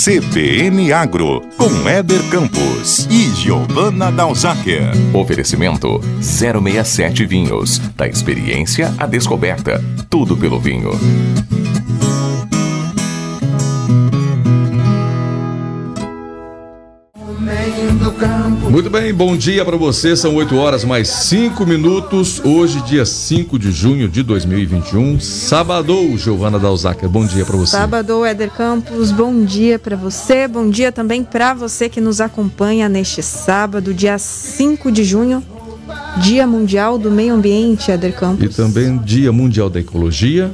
CBN Agro, com Éder Campos e Giovana Dalzacker. Oferecimento 067 Vinhos. Da experiência à descoberta. Tudo pelo vinho. Muito bem, bom dia para você, são 8 horas mais 5 minutos, hoje dia 5 de junho de 2021, sábado, Giovana Dalzacker, bom dia para você. Sábado, Éder Campos, bom dia para você, bom dia também para você que nos acompanha neste sábado, dia 5 de junho, Dia Mundial do Meio Ambiente, Éder Campos. E também Dia Mundial da Ecologia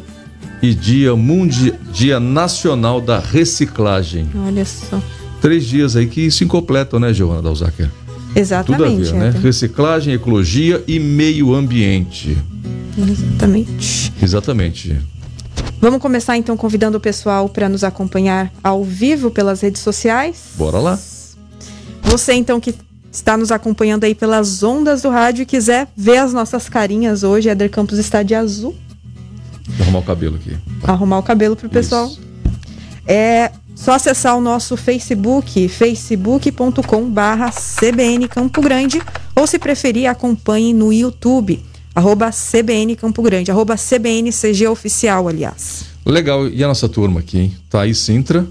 e Dia Nacional da Reciclagem. Olha só. 3 dias aí que se completam, né, Giovana Dalzacker? Exatamente. Tudo a ver, né? Reciclagem, ecologia e meio ambiente. Exatamente. Vamos começar então convidando o pessoal para nos acompanhar ao vivo pelas redes sociais. Bora lá. Você então que está nos acompanhando aí pelas ondas do rádio e quiser ver as nossas carinhas hoje, Éder Campos está de azul. Vou arrumar o cabelo aqui. Arrumar o cabelo pro pessoal. Isso. É só acessar o nosso Facebook, facebook.com/CBN Campo Grande, ou se preferir, acompanhe no YouTube, @CBN Campo Grande, @CBNCG Oficial, aliás. Legal, e a nossa turma aqui, hein? Thaís Sintra.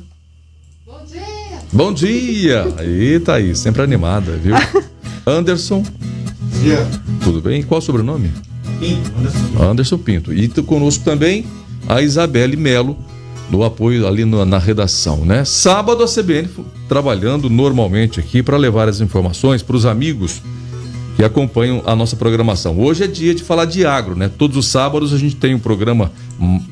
Bom dia! Bom dia! Aí, Thaís, sempre animada, viu? Anderson. Bom dia. Tudo bem? Qual o sobrenome? Pinto, Anderson Pinto. E conosco também a Isabelle Melo, do apoio ali na redação, né? Sábado a CBN trabalhando normalmente aqui para levar as informações para os amigos que acompanham a nossa programação. Hoje é dia de falar de agro, né? Todos os sábados a gente tem um programa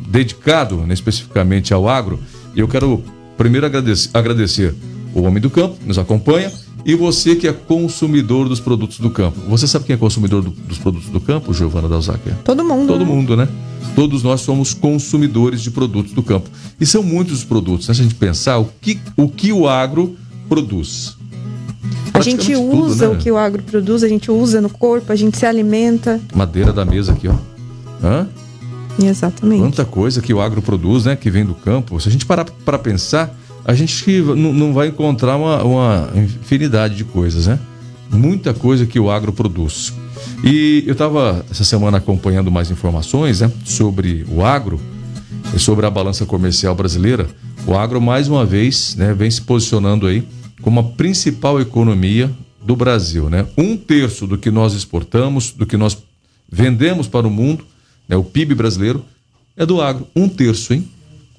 dedicado, né, especificamente ao agro. E eu quero primeiro agradecer o homem do campo que nos acompanha e você que é consumidor dos produtos do campo. Você sabe quem é consumidor dos produtos do campo, Giovana Dalzacker? Todo mundo. Todo né? mundo, né? Todos nós somos consumidores de produtos do campo. E são muitos os produtos, né? Se a gente pensar o que o agro produz. A gente usa tudo, né? o que o agro produz, a gente usa no corpo, a gente se alimenta. Madeira da mesa aqui, ó. Hã? Exatamente. Quanta coisa que o agro produz, né? Que vem do campo. Se a gente parar para pensar, a gente não vai encontrar uma infinidade de coisas, né? Muita coisa que o agro produz. E eu estava essa semana acompanhando mais informações, né, sobre o agro e sobre a balança comercial brasileira. O agro, mais uma vez, né, vem se posicionando aí como a principal economia do Brasil, né? 1/3 do que nós exportamos, do que nós vendemos para o mundo, né, o PIB brasileiro, é do agro. 1/3, hein?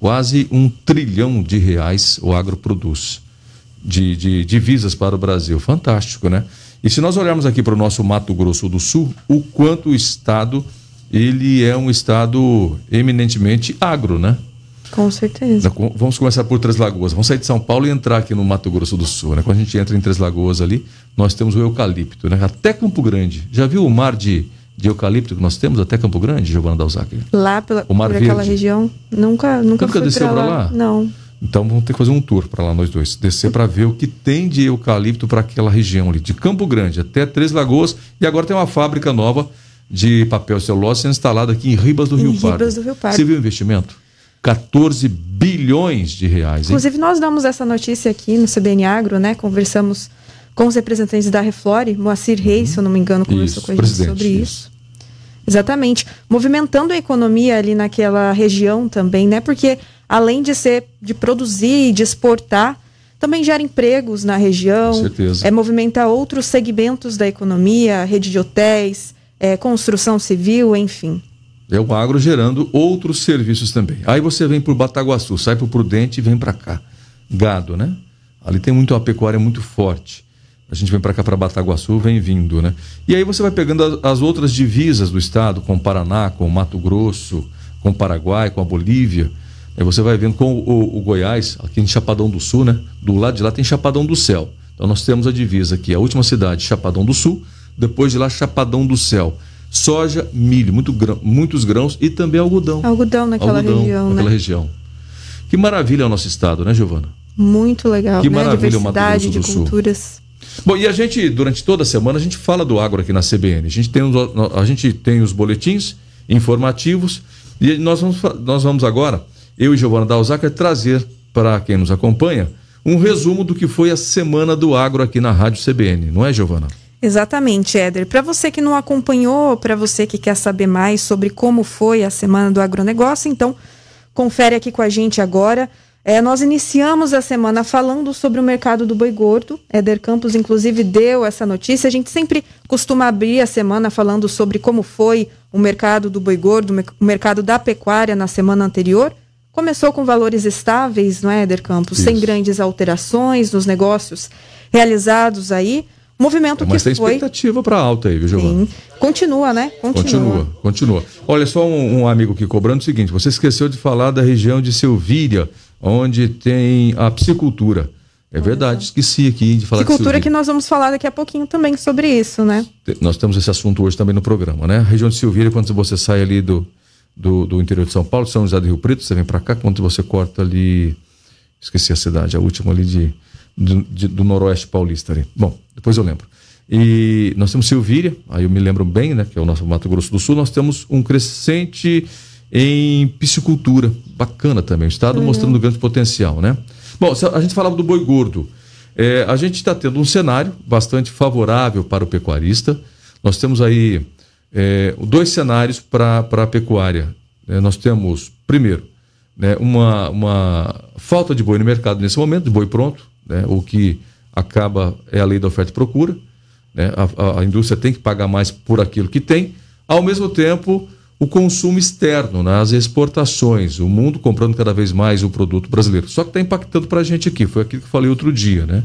Quase R$1 trilhão o agro produz de divisas para o Brasil. Fantástico, né? E se nós olharmos aqui para o nosso Mato Grosso do Sul, o quanto o estado, ele é um estado eminentemente agro, né? Com certeza. Vamos começar por Três Lagoas. Vamos sair de São Paulo e entrar aqui no Mato Grosso do Sul, né? Quando a gente entra em Três Lagoas ali, nós temos o eucalipto, né? Até Campo Grande. Já viu o mar de eucalipto que nós temos até Campo Grande, Giovana Dalzacker? Lá por aquela região, nunca fui desceu para lá? Não. Então vamos ter que fazer um tour para lá, nós dois. Descer para ver o que tem de eucalipto para aquela região ali, de Campo Grande até Três Lagoas. E agora tem uma fábrica nova de papel celulose sendo instalada aqui em Ribas do Rio Pardo. Você viu o investimento? 14 bilhões de reais. Hein? Inclusive nós damos essa notícia aqui no CBN Agro, né? Conversamos com os representantes da Reflore, Moacir Reis, se eu não me engano, conversou com a gente sobre isso. Exatamente. Movimentando a economia ali naquela região também, né? Porque além de produzir e de exportar, também gera empregos na região. Com certeza. Movimenta outros segmentos da economia, rede de hotéis, construção civil, enfim. É o agro gerando outros serviços também. Aí você vem por Bataguaçu, sai por Prudente e vem para cá. Gado, né? Ali tem uma pecuária muito forte. A gente vem para cá, para Bataguaçu, vem vindo, né? E aí você vai pegando as outras divisas do estado, com o Paraná, com o Mato Grosso, com o Paraguai, com a Bolívia. Aí você vai vendo com o Goiás, aqui em Chapadão do Sul, né? Do lado de lá tem Chapadão do Céu. Então nós temos a divisa aqui, a última cidade, Chapadão do Sul, depois de lá, Chapadão do Céu. Soja, milho, muitos grãos e também algodão. Algodão naquela região. Que maravilha é o nosso estado, né, Giovana? Muito legal, que né? Maravilha o Mato Grosso de do Sul. culturas. Bom, e a gente, durante toda a semana, a gente fala do agro aqui na CBN. A gente tem os boletins informativos e nós vamos agora, eu e Giovana Dalzacker, trazer para quem nos acompanha um resumo do que foi a Semana do Agro aqui na Rádio CBN, não é, Giovana? Exatamente, Éder. Para você que não acompanhou, para você que quer saber mais sobre como foi a Semana do Agronegócio, então confere aqui com a gente agora. Nós iniciamos a semana falando sobre o mercado do boi gordo. Éder Campos, inclusive, deu essa notícia. A gente sempre costuma abrir a semana falando sobre como foi o mercado do boi gordo, o mercado da pecuária na semana anterior. Começou com valores estáveis, não é, Éder Campos? Isso. Sem grandes alterações nos negócios realizados aí. Movimento que foi... Mas tem expectativa para alta aí, viu, Giovana? Sim. Continua, né? Continua. Olha, só um amigo aqui cobrando o seguinte, você esqueceu de falar da região de Silvíria, onde tem a piscicultura. É verdade, esqueci aqui de falar de Silvíria. Que nós vamos falar daqui a pouquinho também sobre isso, né? Nós temos esse assunto hoje também no programa, né? A região de Silvíria, quando você sai ali do interior de São Paulo, São José do Rio Preto, você vem para cá, quando você corta ali... Esqueci a cidade, a última ali do noroeste paulista ali. Bom, depois eu lembro. E nós temos Silvíria, aí eu me lembro bem, né, que é o nosso Mato Grosso do Sul, nós temos um crescente em piscicultura, bacana também, o estado mostrando grande potencial, né? Bom, a gente falava do boi gordo, a gente está tendo um cenário bastante favorável para o pecuarista, nós temos aí 2 cenários para a pecuária, nós temos, primeiro, né, uma falta de boi no mercado nesse momento, de boi pronto, né, o que acaba é a lei da oferta e procura, né, a indústria tem que pagar mais por aquilo que tem, ao mesmo tempo o consumo externo, né, as exportações, o mundo comprando cada vez mais o produto brasileiro, só que está impactando para a gente aqui, foi aquilo que eu falei outro dia, né,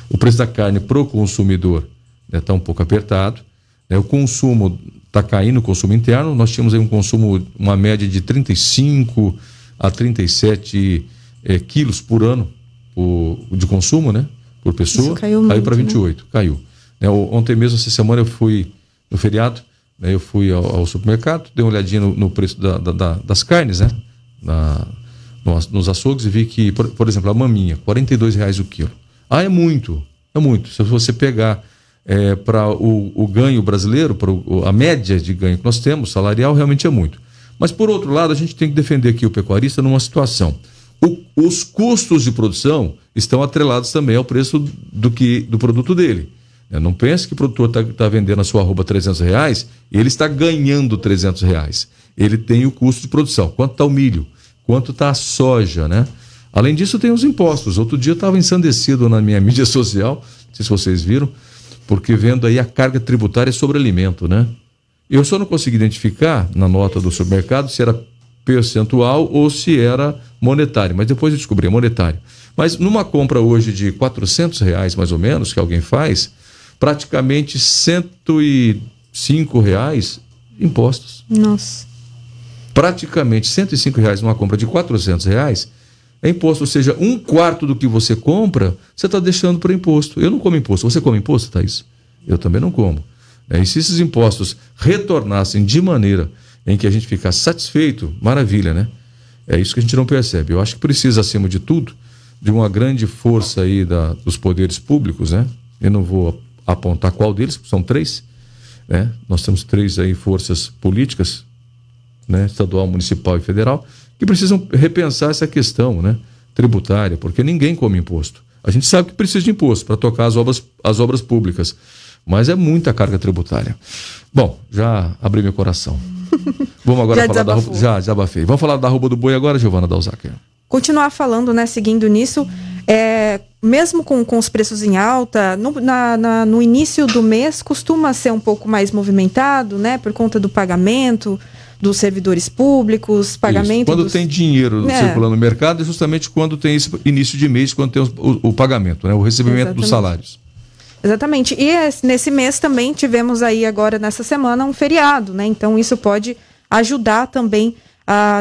o preço da carne para o consumidor está um pouco apertado, né, o consumo está caindo, o consumo interno, nós tínhamos aí um consumo, uma média de 35 a 37 quilos por ano de consumo, né? Por pessoa. Isso caiu para 28, né? Caiu. Ontem mesmo, essa semana, eu fui no feriado, né? Eu fui ao supermercado, dei uma olhadinha no preço das carnes, né? Nos açougues, e vi que, por exemplo, a maminha, R$42 o quilo. É muito. Se você pegar para o ganho brasileiro, para a média de ganho que nós temos, salarial, realmente é muito. Mas, por outro lado, a gente tem que defender aqui o pecuarista numa situação. Os custos de produção estão atrelados também ao preço do produto dele. Não pense que o produtor está vendendo a sua arroba R$300 e ele está ganhando R$300. Ele tem o custo de produção. Quanto está o milho? Quanto está a soja, né? Além disso, tem os impostos. Outro dia eu estava ensandecido na minha mídia social, não sei se vocês viram, porque vendo aí a carga tributária sobre alimento, né? Eu só não consegui identificar na nota do supermercado se era percentual ou se era monetário, mas depois eu descobri, é monetário. Mas numa compra hoje de R$400 mais ou menos, que alguém faz, praticamente R$105 impostos. Nossa. Praticamente R$105 numa compra de R$400 é imposto, ou seja, 1/4 do que você compra, você está deixando para imposto. Eu não como imposto. Você come imposto, Thaís? Eu também não como. E se esses impostos retornassem de maneira em que a gente ficasse satisfeito, maravilha, né? É isso que a gente não percebe. Eu acho que precisa, acima de tudo, de uma grande força aí dos poderes públicos, né? Eu não vou apontar qual deles, são 3, né? Nós temos 3 aí forças políticas, né? Estadual, municipal e federal, que precisam repensar essa questão, né? Tributária, porque ninguém come imposto. A gente sabe que precisa de imposto para tocar as obras públicas, mas é muita carga tributária. Bom, já abri meu coração. Vamos agora falar da arroba. Já desabafei. Vamos falar da arroba do boi agora, Giovana Dalzacker? Continuar falando, né? Seguindo nisso, mesmo com os preços em alta, no início do mês costuma ser um pouco mais movimentado, né? Por conta do pagamento dos servidores públicos, pagamento. Quando tem dinheiro circulando no mercado, é justamente quando tem esse início de mês, quando tem o pagamento, né? O recebimento dos salários. Exatamente. E nesse mês também tivemos aí agora, nessa semana, um feriado, né? Então isso pode ajudar também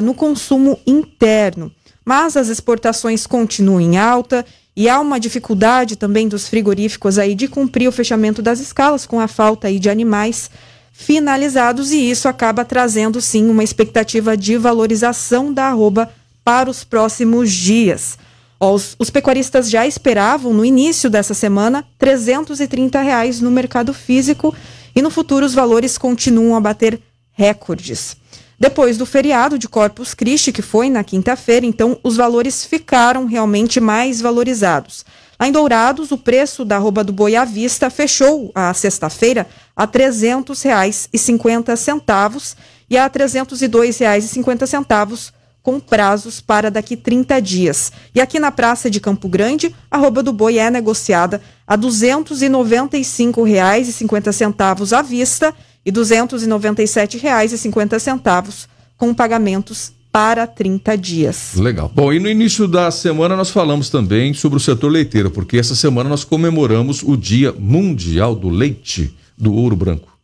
no consumo interno. Mas as exportações continuam em alta e há uma dificuldade também dos frigoríficos aí de cumprir o fechamento das escalas com a falta aí de animais finalizados, e isso acaba trazendo sim uma expectativa de valorização da arroba para os próximos dias. Os pecuaristas já esperavam no início dessa semana R$330 no mercado físico, e no futuro os valores continuam a bater recordes. Depois do feriado de Corpus Christi, que foi na quinta-feira, então os valores ficaram realmente mais valorizados. Lá em Dourados, o preço da arroba do boi à vista fechou a sexta-feira a R$ 300,50 e a R$ 302,50 com prazos para daqui 30 dias. E aqui na Praça de Campo Grande, a arroba do boi é negociada a R$ 295,50 à vista e R$ 297,50 com pagamentos para 30 dias. Legal. Bom, e no início da semana nós falamos também sobre o setor leiteiro, porque essa semana nós comemoramos o Dia Mundial do Leite do Ouro Branco.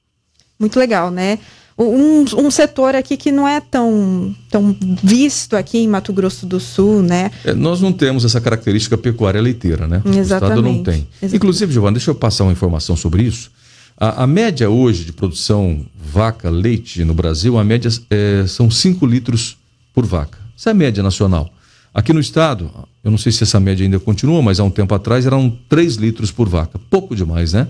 Muito legal, né? Um setor aqui que não é tão visto aqui em Mato Grosso do Sul, né? Nós não temos essa característica pecuária leiteira, né? Exatamente. O Estado não tem. Exatamente. Inclusive, Giovana, deixa eu passar uma informação sobre isso. A média hoje de produção vaca-leite no Brasil, a média são 5 litros por vaca. Essa é a média nacional. Aqui no estado, eu não sei se essa média ainda continua, mas há um tempo atrás eram 3 litros por vaca. Pouco demais, né?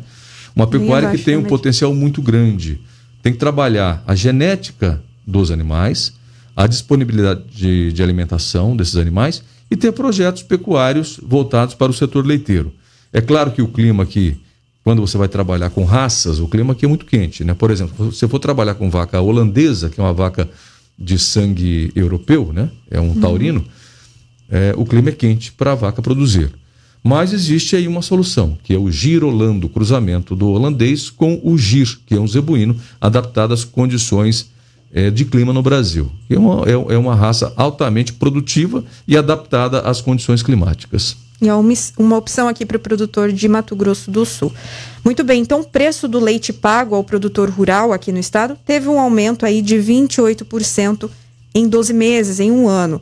Uma pecuária que tem um potencial muito grande. Tem que trabalhar a genética dos animais, a disponibilidade de alimentação desses animais e ter projetos pecuários voltados para o setor leiteiro. É claro que o clima aqui, quando você vai trabalhar com raças, o clima aqui é muito quente, né? Por exemplo, se você for trabalhar com vaca holandesa, que é uma vaca de sangue europeu, né? É um taurino, o clima é quente para a vaca produzir. Mas existe aí uma solução, que é o girolando, cruzamento do holandês com o gir, que é um zebuíno adaptado às condições de clima no Brasil. É uma raça altamente produtiva e adaptada às condições climáticas. E é uma opção aqui para o produtor de Mato Grosso do Sul. Muito bem, então o preço do leite pago ao produtor rural aqui no estado teve um aumento aí de 28% em 12 meses, em um ano.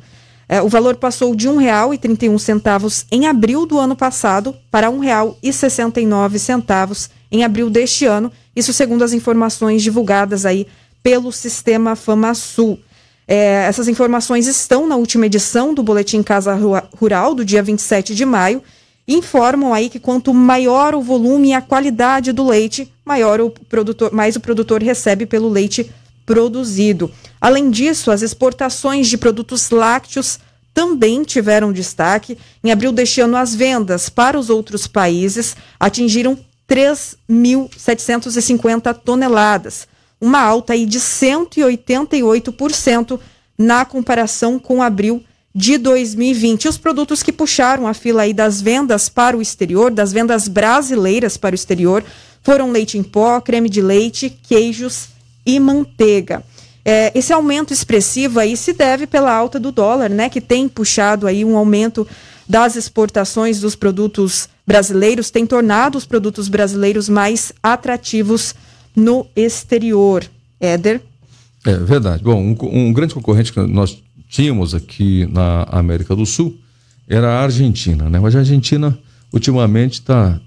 O valor passou de R$ 1,31 em abril do ano passado para R$ 1,69 em abril deste ano, isso segundo as informações divulgadas aí pelo Sistema FamaSul. Essas informações estão na última edição do Boletim Casa Rural, do dia 27 de maio, e informam aí que quanto maior o volume e a qualidade do leite, mais o produtor recebe pelo leite produzido. Além disso, as exportações de produtos lácteos também tiveram destaque. Em abril deste ano, as vendas para os outros países atingiram 3.750 toneladas, uma alta aí de 188% na comparação com abril de 2020. E os produtos que puxaram a fila aí das vendas para o exterior, das vendas brasileiras para o exterior, foram leite em pó, creme de leite, queijos e manteiga. Esse aumento expressivo aí se deve pela alta do dólar, né, que tem puxado aí um aumento das exportações dos produtos brasileiros, tem tornado os produtos brasileiros mais atrativos no exterior. Éder? É verdade. Bom, um grande concorrente que nós tínhamos aqui na América do Sul era a Argentina, né? Mas a Argentina ultimamente está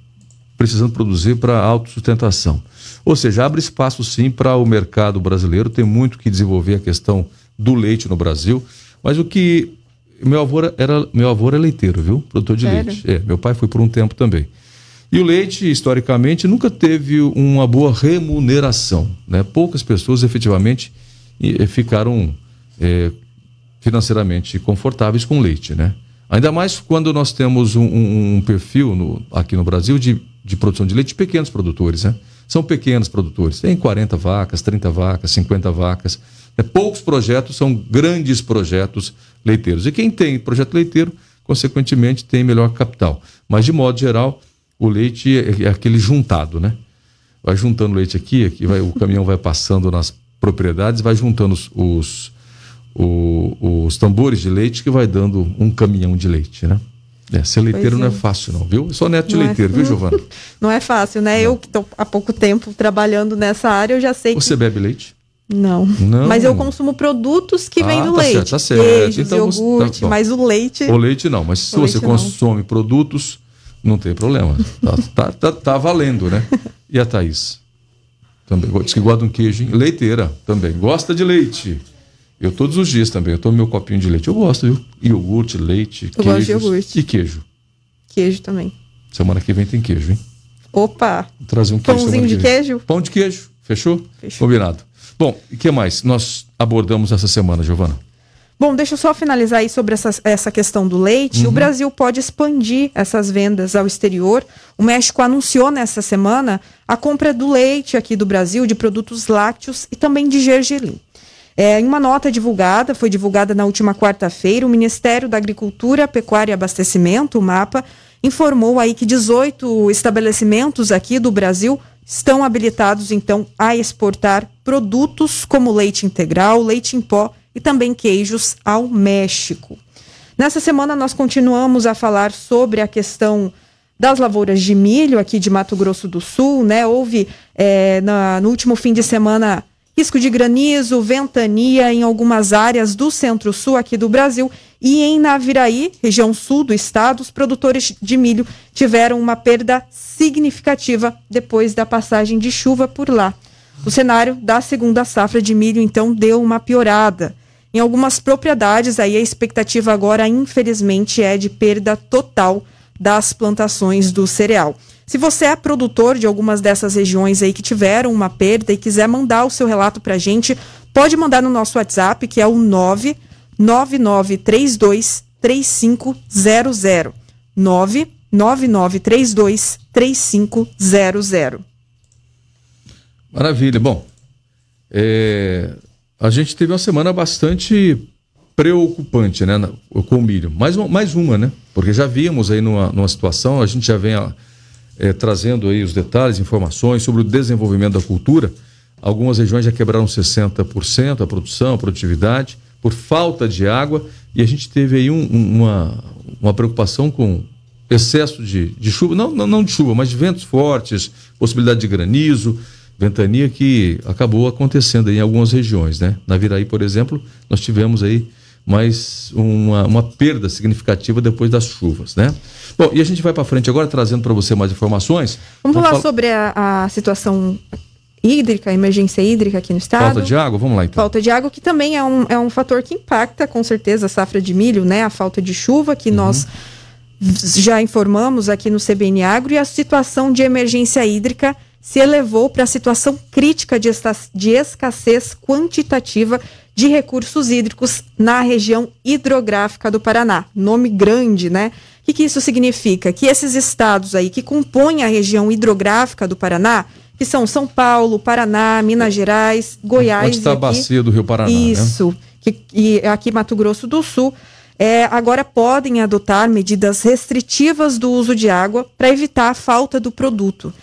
precisando produzir para autossustentação. Ou seja, abre espaço sim para o mercado brasileiro, tem muito que desenvolver a questão do leite no Brasil, mas o que... Meu avô era leiteiro, viu? Produtor de leite. Meu pai foi por um tempo também. E o leite, historicamente, nunca teve uma boa remuneração, né? Poucas pessoas efetivamente ficaram financeiramente confortáveis com leite, né? Ainda mais quando nós temos um perfil aqui no Brasil de produção de leite de pequenos produtores, né? São pequenos produtores, tem 40 vacas, 30 vacas, 50 vacas. Poucos projetos são grandes projetos leiteiros. E quem tem projeto leiteiro, consequentemente, tem melhor capital. Mas, de modo geral, o leite é aquele juntado, né? Vai juntando leite aqui o caminhão vai passando nas propriedades, vai juntando os tambores de leite que vai dando um caminhão de leite, né? Ser leiteiro não é fácil não, viu? Eu sou neto de leiteiro, viu, Giovana? Não é fácil, né? Não. Eu que estou há pouco tempo trabalhando nessa área, eu já sei que... Você bebe leite? Não. Mas eu consumo produtos que vêm do leite. Tá certo. Queijos, então, iogurte, mas o leite... O leite não, mas se você consome produtos, não tem problema. Tá valendo, né? E a Thaís? Também diz que gosta de um queijo, hein? Leiteira também. Gosta de leite. Eu todos os dias também, eu tomo meu copinho de leite. Eu gosto, viu? Iogurte, leite, queijos. Gosto de iogurte. E queijo. Queijo também. Semana que vem tem queijo, hein? Opa! Vou trazer um queijo. Pãozinho de queijo? Pão de queijo. Fechou? Fechou. Combinado. Bom, e o que mais nós abordamos essa semana, Giovana? Bom, deixa eu só finalizar aí sobre essa questão do leite. O Brasil pode expandir essas vendas ao exterior. O México anunciou nessa semana a compra do leite aqui do Brasil, de produtos lácteos e também de gergelim. Em uma nota foi divulgada na última quarta-feira, o Ministério da Agricultura, Pecuária e Abastecimento, o MAPA, informou aí que 18 estabelecimentos aqui do Brasil estão habilitados, então, a exportar produtos como leite integral, leite em pó e também queijos ao México. Nessa semana nós continuamos a falar sobre a questão das lavouras de milho aqui de Mato Grosso do Sul, né? Houve no último fim de semana risco de granizo, ventania em algumas áreas do centro-sul aqui do Brasil, e em Naviraí, região sul do estado, os produtores de milho tiveram uma perda significativa depois da passagem de chuva por lá. O cenário da segunda safra de milho, então, deu uma piorada. Em algumas propriedades, aí a expectativa agora, infelizmente, é de perda total das plantações do cereal. Se você é produtor de algumas dessas regiões aí que tiveram uma perda e quiser mandar o seu relato para a gente, pode mandar no nosso WhatsApp, que é o 999323500. 999323500. Maravilha. Bom, a gente teve uma semana bastante preocupante, né, com o milho. Mais uma, né? Porque já víamos aí numa situação, a gente já vem trazendo aí os detalhes, informações sobre o desenvolvimento da cultura. Algumas regiões já quebraram 60% a produção, a produtividade, por falta de água, e a gente teve aí uma preocupação com excesso de chuva, não de chuva, mas de ventos fortes, possibilidade de granizo, ventania, que acabou acontecendo aí em algumas regiões, né? Na Naviraí, por exemplo, nós tivemos aí mais uma perda significativa depois das chuvas, né? Bom, e a gente vai para frente agora trazendo para você mais informações. Vamos falar sobre a situação hídrica, a emergência hídrica aqui no estado. Falta de água? Vamos lá então. Falta de água, que também é um fator que impacta com certeza a safra de milho, né? A falta de chuva, que nós já informamos aqui no CBN Agro, e a situação de emergência hídrica se elevou para a situação crítica de escassez quantitativa de recursos hídricos na região hidrográfica do Paraná. Nome grande, né? O que isso significa? Que esses estados aí que compõem a região hidrográfica do Paraná, que são São Paulo, Paraná, Minas Gerais, Goiás... Onde está a bacia do Rio Paraná, isso, né? E aqui Mato Grosso do Sul, agora podem adotar medidas restritivas do uso de água para evitar a falta do produto.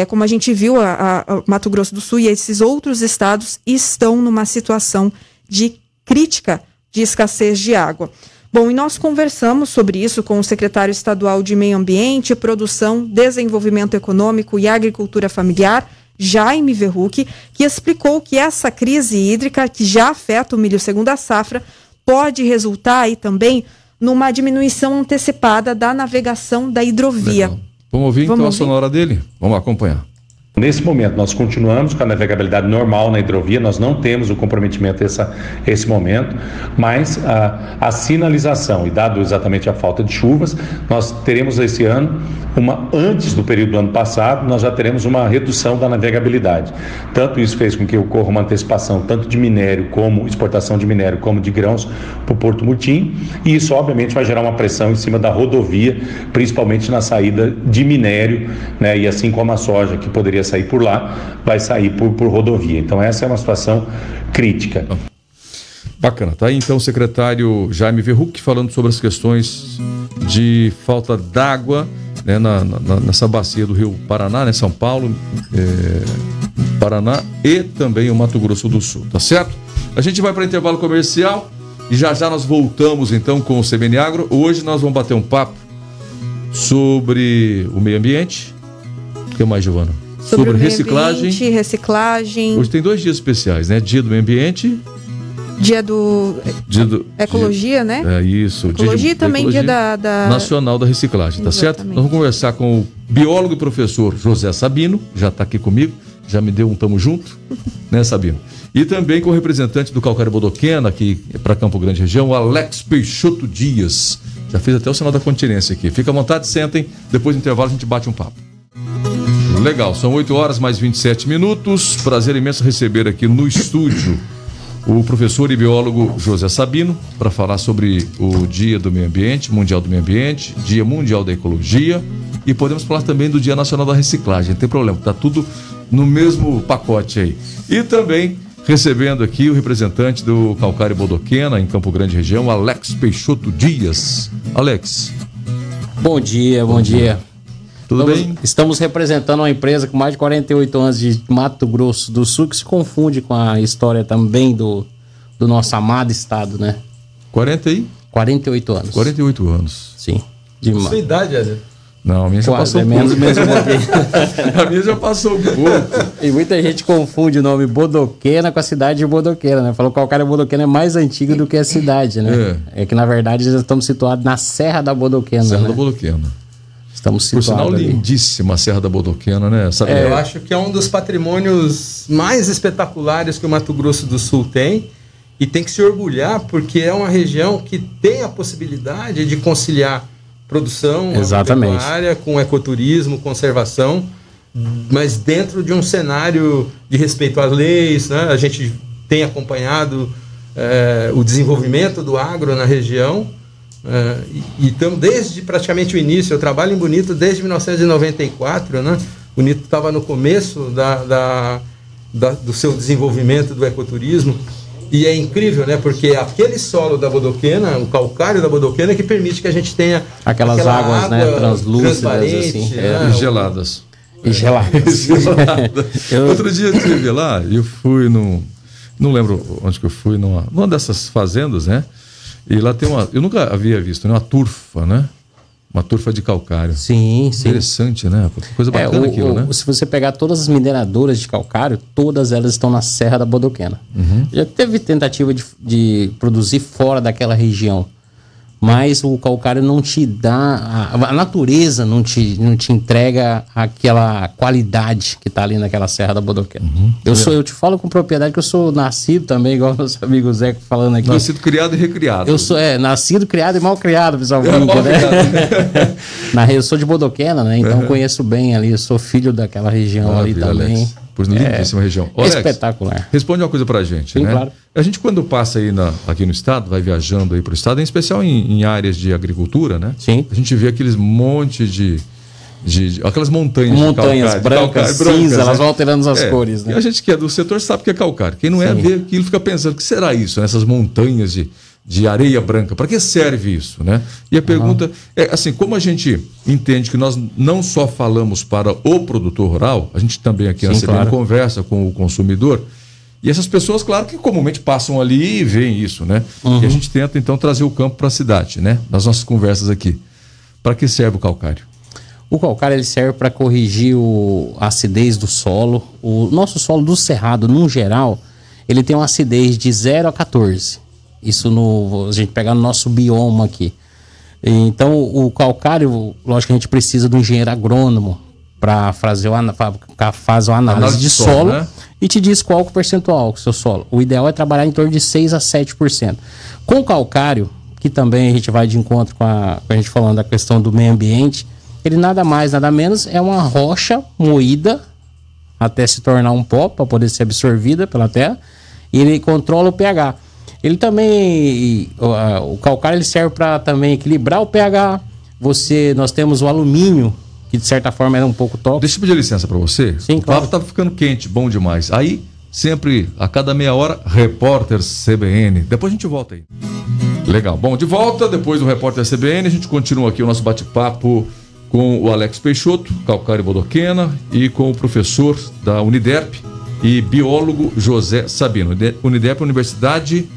Como a gente viu, a Mato Grosso do Sul e esses outros estados estão numa situação de crítica de escassez de água. Bom, e nós conversamos sobre isso com o secretário estadual de Meio Ambiente, Produção, Desenvolvimento Econômico e Agricultura Familiar, Jaime Verruc, que explicou que essa crise hídrica, que já afeta o milho segunda safra, pode resultar aí também numa diminuição antecipada da navegação da hidrovia. Legal. Vamos ouvir então a sonora dele? Vamos acompanhar. Nesse momento, nós continuamos com a navegabilidade normal na hidrovia, nós não temos o comprometimento esse momento, mas a sinalização, e dado exatamente a falta de chuvas, nós teremos esse ano, antes do período do ano passado, nós já teremos uma redução da navegabilidade. Tanto isso fez com que ocorra uma antecipação tanto de minério, como exportação de minério, como de grãos para o Porto Mutim, e isso obviamente vai gerar uma pressão em cima da rodovia, principalmente na saída de minério, né, e assim como a soja, que poderia sair por lá, vai sair por rodovia. Então essa é uma situação crítica. Bacana, tá aí então o secretário Jaime Verruc falando sobre as questões de falta d'água, né, nessa bacia do Rio Paraná, né, São Paulo, Paraná e também o Mato Grosso do Sul, tá certo? A gente vai para intervalo comercial e já nós voltamos então com o CBN Agro. Hoje nós vamos bater um papo sobre o meio ambiente. O que mais, Giovana? Sobre reciclagem. Hoje tem 2 dias especiais, né? Dia do meio ambiente. Dia do ecologia, né? Isso. Ecologia e também dia da Nacional da Reciclagem, tá certo? Nós vamos conversar com o biólogo e professor José Sabino, já está aqui comigo, já me deu um tamo junto, né, Sabino? E também com o representante do Calcário Bodoquena, aqui para Campo Grande região, o Alex Peixoto Dias. Já fez até o sinal da continência aqui. Fica à vontade, sentem, depois do intervalo a gente bate um papo. Legal, são 8 horas mais 27 minutos. Prazer imenso receber aqui no estúdio o professor e biólogo José Sabino para falar sobre o Dia do Meio Ambiente, Mundial do Meio Ambiente, Dia Mundial da Ecologia, e podemos falar também do Dia Nacional da Reciclagem. Não tem problema, tá tudo no mesmo pacote aí. E também recebendo aqui o representante do Calcário Bodoquena, em Campo Grande região, Alex Peixoto Dias. Alex. Bom dia, bom dia. Tudo bem? Estamos representando uma empresa com mais de 48 anos de Mato Grosso do Sul, que se confunde com a história também do nosso amado estado, né? 48 anos. 48 anos. Sim. Sua idade, Adel? Não, a minha já passou menos um pouquinho. A minha já passou um pouco. E muita gente confunde o nome Bodoquena com a cidade de Bodoquena, né? Falou que o Calcário Bodoquena é mais antigo do que a cidade, né? É que, na verdade, nós estamos situados na Serra da Bodoquena, Serra da Bodoquena. Estamos situados. Por sinal, lindíssima a Serra da Bodoquena, né? Eu acho que é um dos patrimônios mais espetaculares que o Mato Grosso do Sul tem. E tem que se orgulhar, porque é uma região que tem a possibilidade de conciliar produção agropecuária com ecoturismo, conservação, mas dentro de um cenário de respeito às leis, né? A gente tem acompanhado o desenvolvimento do agro na região, e estamos desde praticamente o início. Eu trabalho em Bonito desde 1994, né? Bonito estava no começo do seu desenvolvimento do ecoturismo. E é incrível, né? Porque aquele solo da Bodoquena, o calcário da Bodoquena, que permite que a gente tenha aquelas águas, água, né, translúcidas, assim, e geladas. E geladas. Outro dia eu estive lá e eu fui não lembro onde que eu fui, numa dessas fazendas, né? E lá tem eu nunca havia visto, né? Uma turfa, né? Uma turfa de calcário. Sim, sim. Interessante, né? Coisa bacana aquilo, né? Se você pegar todas as mineradoras de calcário, todas elas estão na Serra da Bodoquena. Já teve tentativa de produzir fora daquela região, mas o calcário não te dá... A natureza não te entrega aquela qualidade que está ali naquela Serra da Bodoquena. Eu te falo com propriedade que eu sou nascido também, igual nosso amigo Zé falando aqui. Nascido, criado e recriado. Eu sou nascido, criado e mal criado, pessoal. Eu sou de Bodoquena, né? Então conheço bem ali, eu sou filho daquela região ali também. Alex. Pois lindíssima região. Alex, espetacular. Responde uma coisa pra gente, sim, né? Claro. A gente, quando passa aí aqui no estado, vai viajando aí pro estado, em especial em áreas de agricultura, né? Sim. A gente vê aqueles monte de aquelas montanhas brancas, cinza, elas vão alterando as cores, né? E a gente que é do setor sabe que é calcário. Quem não é, vê aquilo, fica pensando, o que será isso? Essas montanhas de areia branca, para que serve isso, né? E a pergunta é assim, como a gente entende que nós não só falamos para o produtor rural, a gente também aqui na CBN conversa com o consumidor, e essas pessoas, claro, que comumente passam ali e veem isso, né? E a gente tenta, então, trazer o campo para a cidade, né? Nas nossas conversas aqui. Para que serve o calcário? O calcário ele serve para corrigir a acidez do solo. O nosso solo do cerrado, no geral, ele tem uma acidez de 0 a 14. Isso a gente pegar no nosso bioma aqui. Então, o calcário, lógico que a gente precisa do engenheiro agrônomo para fazer a análise de solo, né? E te diz qual é o percentual do seu solo. O ideal é trabalhar em torno de 6 a 7%. Com o calcário, que também a gente vai de encontro com a gente falando da questão do meio ambiente, ele nada mais, nada menos é uma rocha moída até se tornar um pó para poder ser absorvida pela terra, e ele controla o pH. Ele também, o calcário ele serve para também equilibrar o pH. Nós temos o alumínio, que de certa forma era um pouco tóxico. Deixa eu pedir licença para você. Sim, o papo estava ficando quente, bom demais. Aí, sempre, a cada meia hora, repórter CBN. Depois a gente volta aí. Legal. Bom, de volta, depois do repórter CBN, a gente continua aqui o nosso bate-papo com o Alex Peixoto, Calcário Bodoquena, e com o professor da Uniderp e biólogo José Sabino. Uniderp, Universidade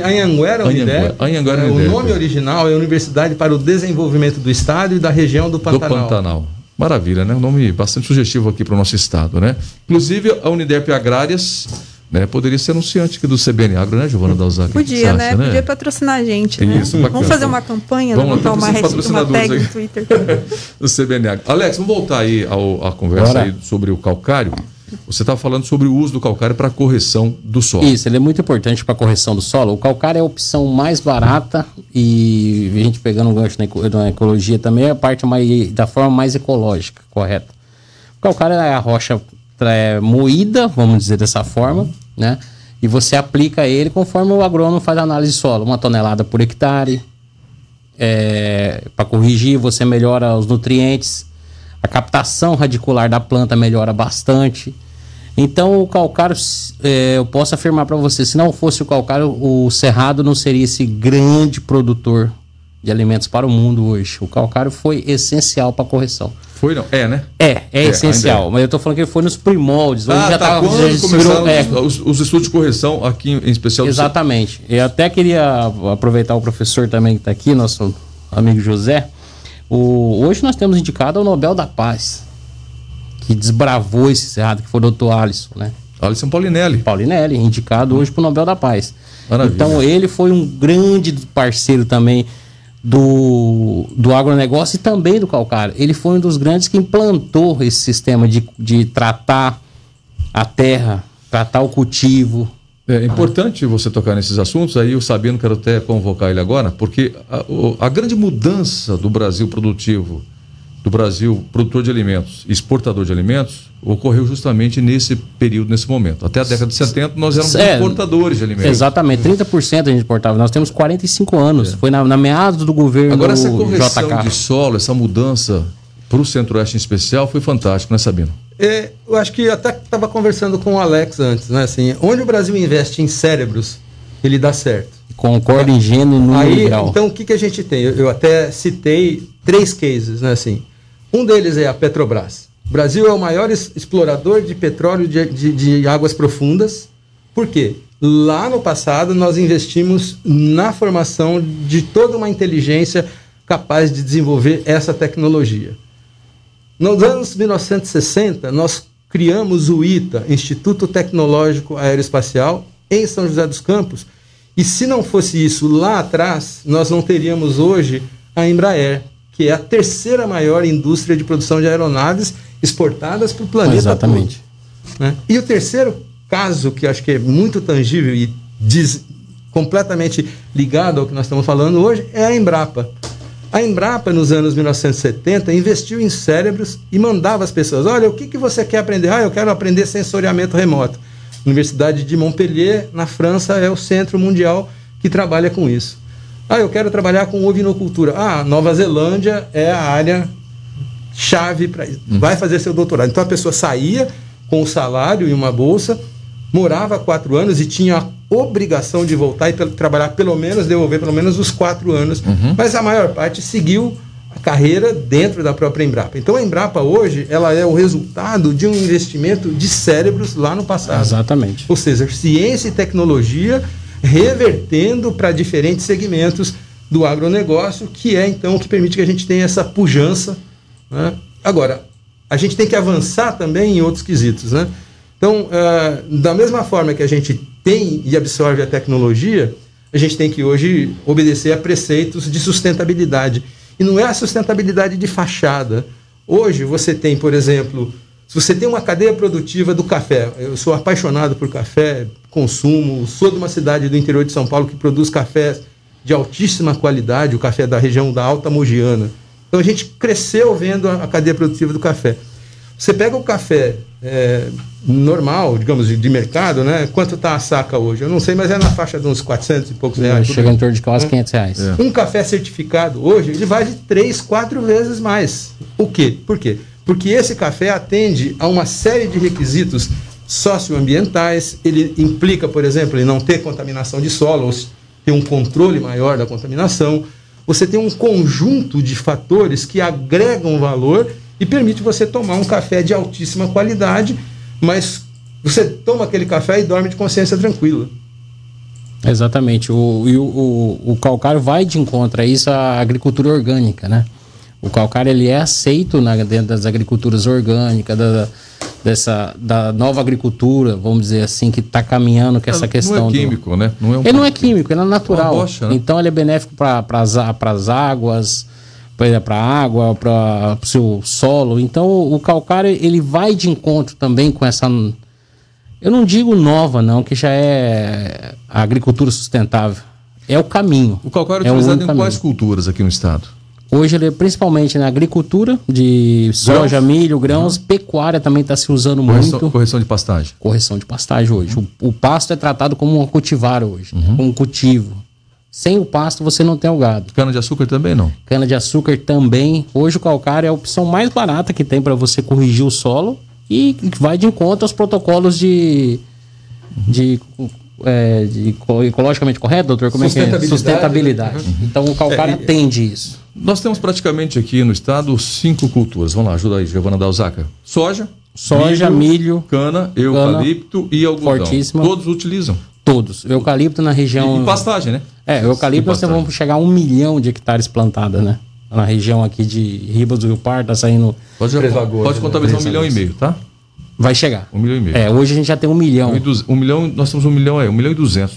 Anhanguera Uniderp. O nome original é Universidade para o Desenvolvimento do Estado e da Região do Pantanal. Maravilha, né? Um nome bastante sugestivo aqui para o nosso estado, né? Inclusive, a Uniderp Agrárias, né, poderia ser anunciante aqui do CBN Agro, né, Giovana Dalzac? Podia, né? Podia patrocinar a gente, né? Isso, bacana. Vamos fazer uma campanha, botar uma tag no Twitter. Do CBN Agro. Alex, vamos voltar aí à conversa aí sobre o calcário. Você estava falando sobre o uso do calcário para correção do solo. Isso, ele é muito importante para a correção do solo. O calcário é a opção mais barata e a gente pegando um gancho na ecologia também é a parte da forma mais ecológica, correta. calcário é a rocha moída, vamos dizer dessa forma, né? E você aplica ele conforme o agrônomo faz a análise de solo, 1 tonelada por hectare. Para corrigir, você melhora os nutrientes, a captação radicular da planta melhora bastante. Então o calcário, eu posso afirmar para você, se não fosse o calcário, o Cerrado não seria esse grande produtor de alimentos para o mundo hoje. O calcário foi essencial para a correção. Foi não? Né? É essencial. Mas eu tô falando que ele foi nos primórdios. Hoje já tava, quando começaram os estudos de correção aqui, em especial... Exatamente. Eu até queria aproveitar o professor também que está aqui, nosso amigo José. Hoje nós temos indicado o Nobel da Paz, que desbravou esse cerrado, que foi o doutor Alisson, né? Alisson Paulinelli. Paulinelli, indicado hoje para o Nobel da Paz. Maravilha. Então ele foi um grande parceiro também do agronegócio e também do calcário. Ele foi um dos grandes que implantou esse sistema de tratar a terra, tratar o cultivo. É importante você tocar nesses assuntos, aí eu sabendo, quero até convocar ele agora, porque a grande mudança do Brasil produtivo, do Brasil produtor de alimentos, exportador de alimentos, ocorreu justamente nesse período, nesse momento. Até a década de 70 nós éramos exportadores de alimentos. Exatamente, 30% a gente exportava. Nós temos 45 anos. Foi na meados do governo Agora essa correção JK. de solo, essa mudança para o Centro-Oeste em especial foi fantástico, né, Sabino? Eu acho que até estava conversando com o Alex antes, né? Assim, onde o Brasil investe em cérebros, ele dá certo. Concordo em gênero no grau. Então, o que a gente tem? Eu até citei 3 cases, né? Assim, um deles é a Petrobras. O Brasil é o maior explorador de petróleo de águas profundas. Por quê? Lá no passado, nós investimos na formação de toda uma inteligência capaz de desenvolver essa tecnologia. Nos anos 1960, nós criamos o ITA, Instituto Tecnológico Aeroespacial, em São José dos Campos. E se não fosse isso lá atrás, nós não teríamos hoje a Embraer, que é a 3ª maior indústria de produção de aeronaves exportadas para o planeta. Exatamente. Todo, né? E o terceiro caso, que acho que é muito tangível e completamente ligado ao que nós estamos falando hoje, é a Embrapa. A Embrapa, nos anos 1970, investiu em cérebros e mandava as pessoas, olha, o que você quer aprender? Eu quero aprender sensoriamento remoto. A Universidade de Montpellier, na França, é o centro mundial que trabalha com isso. Eu quero trabalhar com ovinocultura. Nova Zelândia é a área chave para isso. Vai fazer seu doutorado. Então a pessoa saía com um salário e uma bolsa, morava 4 anos e tinha a obrigação de voltar e trabalhar devolver pelo menos os 4 anos. Mas a maior parte seguiu a carreira dentro da própria Embrapa. Então a Embrapa hoje, ela é o resultado de um investimento de cérebros lá no passado. Exatamente. Ou seja, ciência e tecnologia revertendo para diferentes segmentos do agronegócio, que é então o que permite que a gente tenha essa pujança, né? Agora, a gente tem que avançar também em outros quesitos, né? Então, da mesma forma que a gente tem e absorve a tecnologia, a gente tem que hoje obedecer a preceitos de sustentabilidade. E não é a sustentabilidade de fachada. Hoje você tem, por exemplo, se você tem uma cadeia produtiva do café, eu sou apaixonado por café, consumo, sou de uma cidade do interior de São Paulo que produz café de altíssima qualidade, o café da região da Alta Mogiana. Então a gente cresceu vendo a cadeia produtiva do café. Você pega o café normal, digamos, de mercado, né? Quanto está a saca hoje? Eu não sei, mas é na faixa de uns 400 e poucos reais. Chega em torno de quase 500 reais. Um café certificado hoje, ele vale 3, 4 vezes mais. O quê? Por quê? Porque esse café atende a uma série de requisitos socioambientais. Ele implica, por exemplo, em não ter contaminação de solo, ou ter um controle maior da contaminação. Você tem um conjunto de fatores que agregam valor e permite você tomar um café de altíssima qualidade, mas você toma aquele café e dorme de consciência tranquila. Exatamente. O calcário vai de encontro a isso, a agricultura orgânica, né? O calcário, ele é aceito dentro das agriculturas orgânicas, da nova agricultura, vamos dizer assim, que está caminhando com essa questão. Não é químico, né? Ele não é químico, ele é natural. Rocha, né? Então ele é benéfico para as águas, para a água, para o seu solo. Então o calcário, ele vai de encontro também com essa... Eu não digo nova, não, que já é a agricultura sustentável. É o caminho. O calcário é utilizado em quais culturas aqui no estado? Hoje ele é principalmente na agricultura, de soja, milho, grãos, pecuária também está se usando muito. Correção de pastagem. Correção de pastagem hoje. O pasto é tratado como um cultivar hoje, como um cultivo. Sem o pasto você não tem o gado. Cana-de-açúcar também não? Cana-de-açúcar também. Hoje o calcário é a opção mais barata que tem para você corrigir o solo e vai de encontro aos protocolos de ecologicamente correto, doutor? Como é que é? Sustentabilidade. Então o calcário atende isso. Nós temos praticamente aqui no estado 5 culturas. Vamos lá, ajuda aí, Giovana Dalzaca. Soja, milho, cana, eucalipto e algodão. Fortíssima. Todos utilizam? Todos. O eucalipto na região... E pastagem, né? O eucalipto nós vamos chegar a 1 milhão de hectares plantadas, né? Na região aqui de Ribas do Rio Pardo, tá saindo... Pode contabilizar 1,5 milhão, tá? Vai chegar. 1,5 milhão. Hoje a gente já tem 1 milhão. 1 milhão, nós temos 1 milhão, 1 milhão e 200.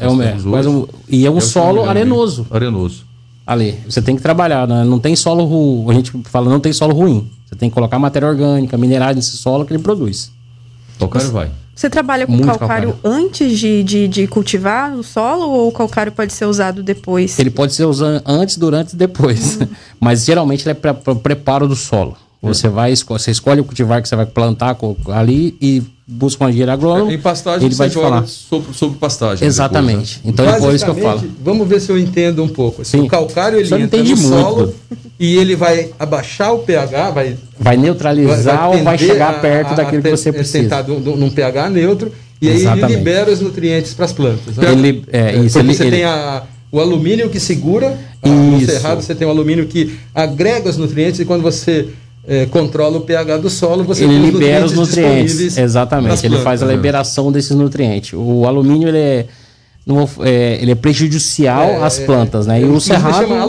E é um solo arenoso. Arenoso. Ali, você tem que trabalhar, né? Não tem solo ruim. A gente fala, não tem solo ruim. Você tem que colocar matéria orgânica, minerais nesse solo que ele produz. Calcário vai. Você trabalha com calcário antes de cultivar no solo ou o calcário pode ser usado depois? Ele pode ser usado antes, durante e depois. Mas geralmente ele é para preparo do solo. Você escolhe o cultivar que você vai plantar ali e busca um engenheiro agrônomo. Em pastagem ele vai te falar sobre pastagem. Exatamente. Depois, né? Então é por isso que eu falo. Vamos ver se eu entendo um pouco. Sim. O calcário ele entra no solo e ele vai abaixar o pH, vai neutralizar ou vai chegar perto daquilo que você precisa. Sentado num pH neutro e aí ele libera os nutrientes para as plantas. Né? Você tem o alumínio que segura, no cerrado você tem o alumínio que agrega os nutrientes e quando você controla o pH do solo, você ele libera os nutrientes. Exatamente, ele faz a liberação desses nutrientes. O alumínio ele é prejudicial às plantas, né? E o cerrado chama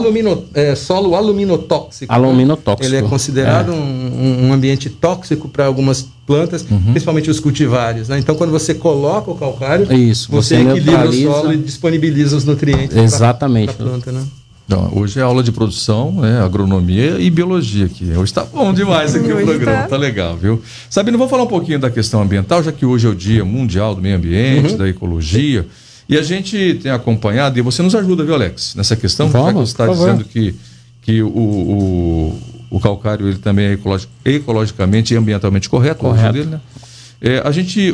solo aluminotóxico. Aluminotóxico. Ele é considerado um ambiente tóxico para algumas plantas, principalmente os cultivares, né? Então, quando você coloca o calcário, você equilibra o solo e disponibiliza os nutrientes para a planta, né? Não, hoje é aula de produção, né, agronomia e biologia aqui. Hoje está bom demais aqui o programa, tá legal, viu? Sabino, vou falar um pouquinho da questão ambiental, já que hoje é o Dia Mundial do Meio Ambiente, da ecologia, e a gente tem acompanhado, e você nos ajuda, viu, Alex, nessa questão, já que você está dizendo que o calcário ele também é ecologicamente e ambientalmente correto. Dele, né?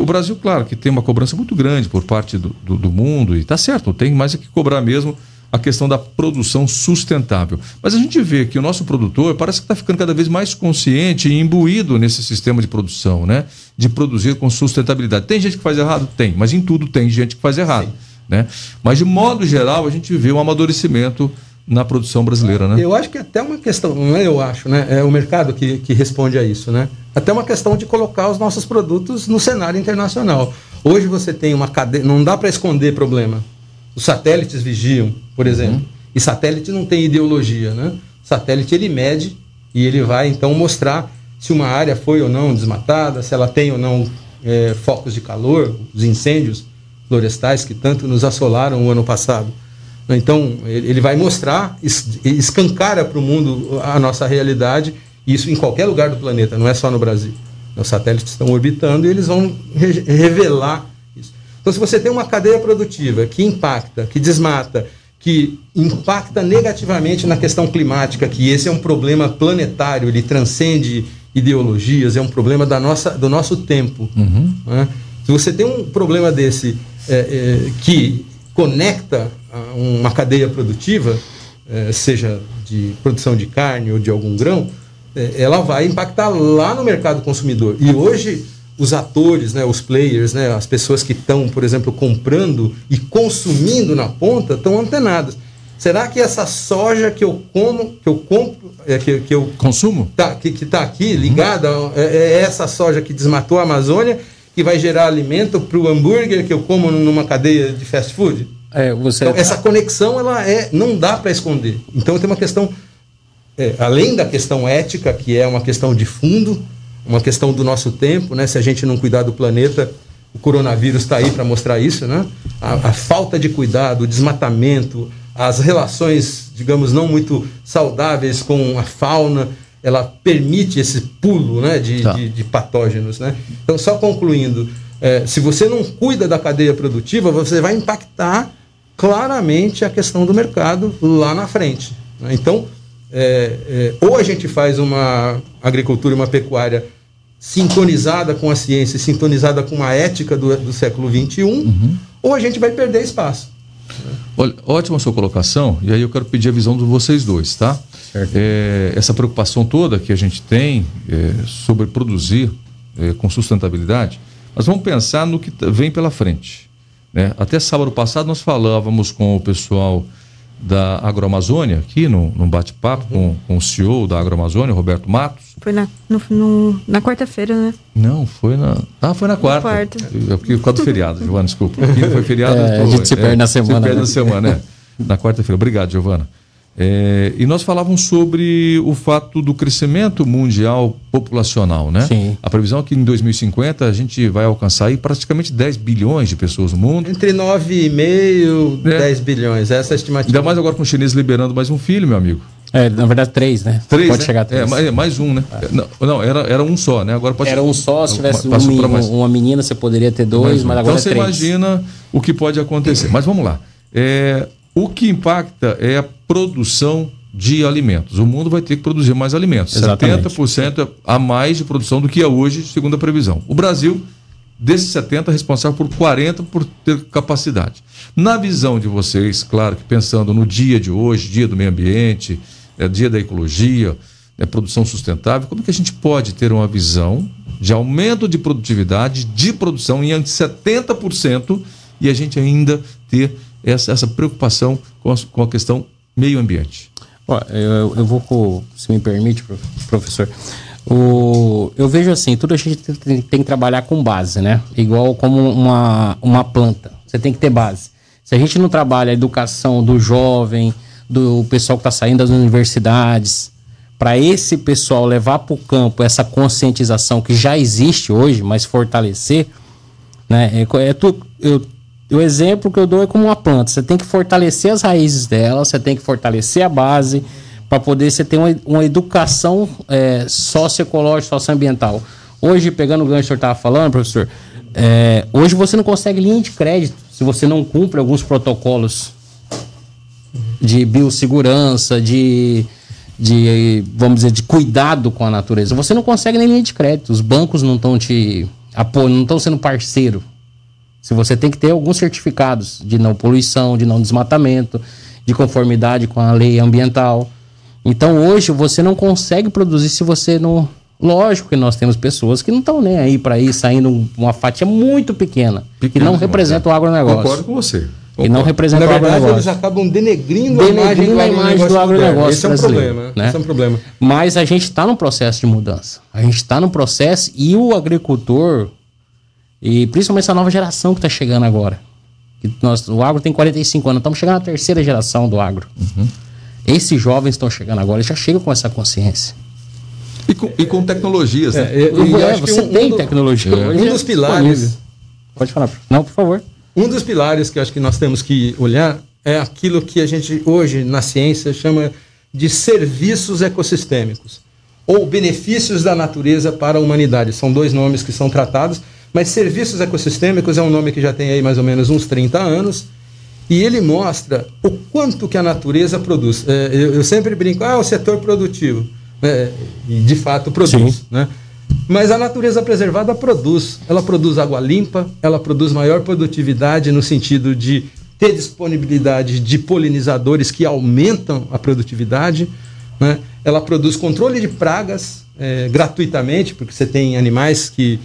O Brasil, claro, que tem uma cobrança muito grande por parte do mundo, e está certo, tem mais que cobrar mesmo a questão da produção sustentável. Mas a gente vê que o nosso produtor parece que está ficando cada vez mais consciente e imbuído nesse sistema de produção, né? De produzir com sustentabilidade. Tem gente que faz errado? Tem, mas em tudo tem gente que faz errado. Né? Mas de modo geral a gente vê um amadurecimento na produção brasileira, né? Eu acho que até uma questão, não é eu acho, né? É o mercado que responde a isso, né? Até uma questão de colocar os nossos produtos no cenário internacional. Hoje você tem uma cadeia, não dá para esconder problema. Os satélites vigiam, por exemplo. E satélite não tem ideologia, né? O satélite ele mede e ele vai então mostrar se uma área foi ou não desmatada, se ela tem ou não focos de calor, os incêndios florestais que tanto nos assolaram o ano passado. Então ele vai mostrar, escancara para o mundo a nossa realidade, isso em qualquer lugar do planeta, não é só no Brasil. Os satélites estão orbitando e eles vão revelar isso. Então, se você tem uma cadeia produtiva que impacta, que desmata, que impacta negativamente na questão climática, que esse é um problema planetário, ele transcende ideologias, é um problema do nosso tempo. Né? Se você tem um problema desse que conecta uma cadeia produtiva, seja de produção de carne ou de algum grão, ela vai impactar lá no mercado consumidor. E hoje os atores, né, os players, né, as pessoas que estão, por exemplo, comprando e consumindo na ponta, estão antenadas. Será que essa soja que eu compro, que eu consumo, que está aqui ligada, é essa soja que desmatou a Amazônia, que vai gerar alimento para o hambúrguer que eu como numa cadeia de fast food? Então, essa conexão não dá para esconder. Então tem uma questão, além da questão ética, que é uma questão de fundo, uma questão do nosso tempo, né? Se a gente não cuidar do planeta, o coronavírus está aí para mostrar isso, né? A falta de cuidado, o desmatamento, as relações, digamos, não muito saudáveis com a fauna, ela permite esse pulo, né, de patógenos, né? Então, só concluindo, se você não cuida da cadeia produtiva, você vai impactar claramente a questão do mercado lá na frente, né? Então, ou a gente faz uma agricultura e uma pecuária sintonizada com a ciência, sintonizada com a ética do século XXI, ou a gente vai perder espaço. Olha, ótima a sua colocação, e aí eu quero pedir a visão de vocês dois, tá? Essa preocupação toda que a gente tem sobre produzir com sustentabilidade, nós vamos pensar no que vem pela frente, né? Até sábado passado nós falávamos com o pessoal da Agroamazônia, aqui num bate-papo com o CEO da Agroamazônia, Roberto Matos. Foi na quarta-feira, né? Não, foi na quarta. Por causa do feriado, Giovana, desculpa. Aqui foi feriado. A gente se perde na semana. Se perde na semana, na quarta-feira. Obrigado, Giovana. E nós falávamos sobre o fato do crescimento mundial populacional, né? Sim. A previsão é que em 2050 a gente vai alcançar aí praticamente 10 bilhões de pessoas no mundo. Entre 9,5 e 10 bilhões, essa é a estimativa. Ainda mais agora com os chineses liberando mais um filho, meu amigo. Na verdade 3, né? 3, pode né? chegar a 3. Mais um, né? Não, era um só, né? Agora pode Era um só, se tivesse uma menina você poderia ter 2, mas agora então, é 3. Então você imagina o que pode acontecer. Mas vamos lá. O que impacta é a produção de alimentos. O mundo vai ter que produzir mais alimentos. Exatamente. 70% a mais de produção do que é hoje, segundo a previsão. O Brasil, desses 70%, é responsável por 40% por ter capacidade. Na visão de vocês, claro que pensando no dia de hoje, dia do meio ambiente, dia da ecologia, produção sustentável, como é que a gente pode ter uma visão de aumento de produtividade, de produção em 70% e a gente ainda ter essa preocupação com a questão meio ambiente? Eu vou, se me permite, professor, eu vejo assim, tudo a gente tem que trabalhar com base, né? Igual como uma planta, você tem que ter base. Se a gente não trabalha a educação do jovem, do pessoal que está saindo das universidades, para esse pessoal levar para o campo essa conscientização que já existe hoje, mas fortalecer, né? O exemplo que eu dou é como uma planta. Você tem que fortalecer as raízes dela, você tem que fortalecer a base para poder você ter uma educação socioecológica, socioambiental. Hoje, pegando o gancho que o senhor estava falando, professor, hoje você não consegue linha de crédito se você não cumpre alguns protocolos de biossegurança, vamos dizer, de cuidado com a natureza. Você não consegue nem linha de crédito. Os bancos não estão te apoiando, não estão sendo parceiro. Se você tem que ter alguns certificados de não poluição, de não desmatamento, de conformidade com a lei ambiental. Então hoje você não consegue produzir se você não... Lógico que nós temos pessoas que não estão nem aí para ir saindo uma fatia muito pequena, que não representa o agronegócio. Concordo com você. E não representa o agronegócio. Eles acabam denegrindo a imagem do agronegócio. Esse é um problema, né? Esse é um problema. Mas a gente está num processo de mudança. A gente está num processo e o agricultor... E principalmente essa nova geração que está chegando agora. O agro tem 45 anos, estamos chegando na terceira geração do agro. Esses jovens estão chegando agora, eles já chegam com essa consciência. E com tecnologias, né? Você tem tecnologia. Um dos pilares... Pode falar. Não, por favor. Um dos pilares que eu acho que nós temos que olhar é aquilo que a gente hoje na ciência chama de serviços ecossistêmicos. Ou benefícios da natureza para a humanidade. São 2 nomes que são tratados. Mas serviços ecossistêmicos é um nome que já tem aí mais ou menos uns 30 anos e ele mostra o quanto que a natureza produz. Eu sempre brinco, o setor produtivo. E de fato produz, né? Mas a natureza preservada produz. Ela produz água limpa, ela produz maior produtividade no sentido de ter disponibilidade de polinizadores que aumentam a produtividade, né? Ela produz controle de pragas gratuitamente, porque você tem animais que